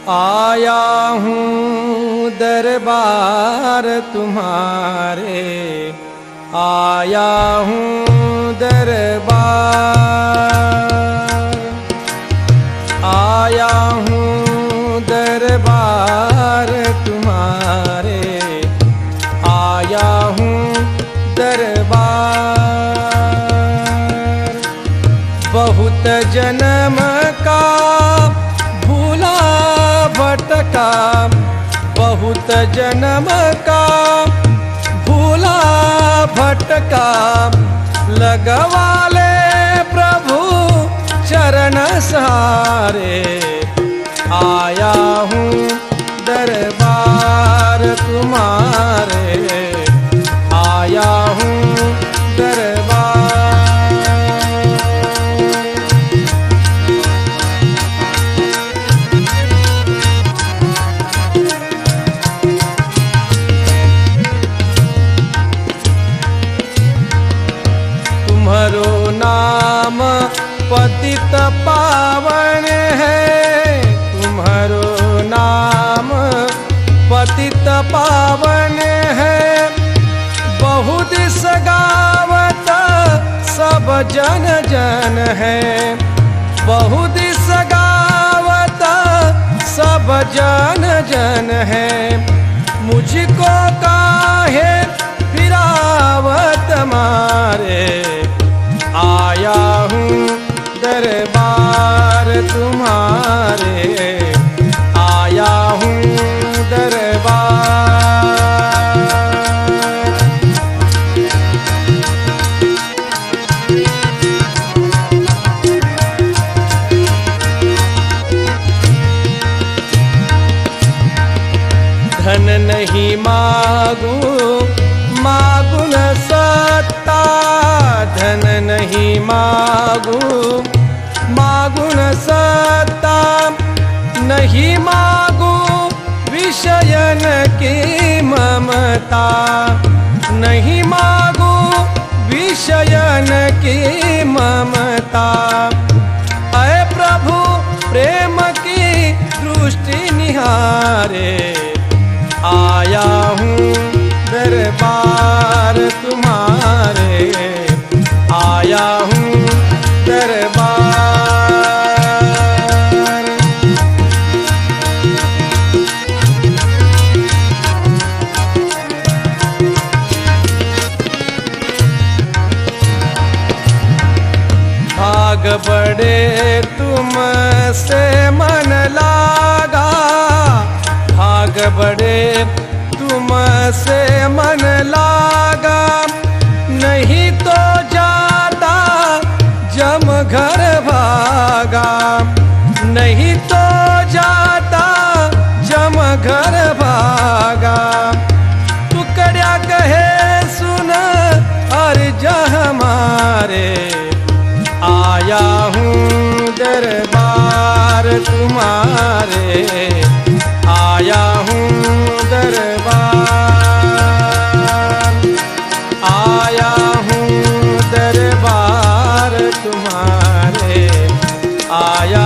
आया हूँ दरबार तुम्हारे, आया हूँ दरबार, आया हूँ दरबार तुम्हारे, आया हूँ दरबार। बहुत जन्म का भूला भटका, बहुत जन्म का भूला भटका, लगवा ले प्रभु चरण सहारे। आया हूँ दरबार तुम्हारे, आया हूँ दरबार। तुम्हारो नाम पतित पावन है, तुम्हारो नाम पतित पावन है। बहुत सगावत सब जन जन है, बहुत सगावत सब जन जन है। मुझको काहे फिरावत मारे, आया हूँ दरबार तुम्हारे, आया हूँ दरबार। धन नहीं मांगू मांगू न सत्ता, धन नहीं मांगू मांगू न सत्ता, नहीं मांगू विषयन की ममता, नहीं मांगू विषयन की ममता। ऐ प्रभु प्रेम की दृष्टि निहारे, आया हूँ दरबार तुम्हारे, आया हूँ दरबार। भाग बड़े तुमसे मन लागा, भाग बड़े तुमसे मन लागा। नहीं तो जाता जम घर भागा, नहीं तो जाता जम घर भागा। टुकड़ा कहे सुन अर्ज हमारे, आया हूँ दरबार तुम्हारे, आया हूँ दरबार, आया हूँ दरबार तुम्हारे, आया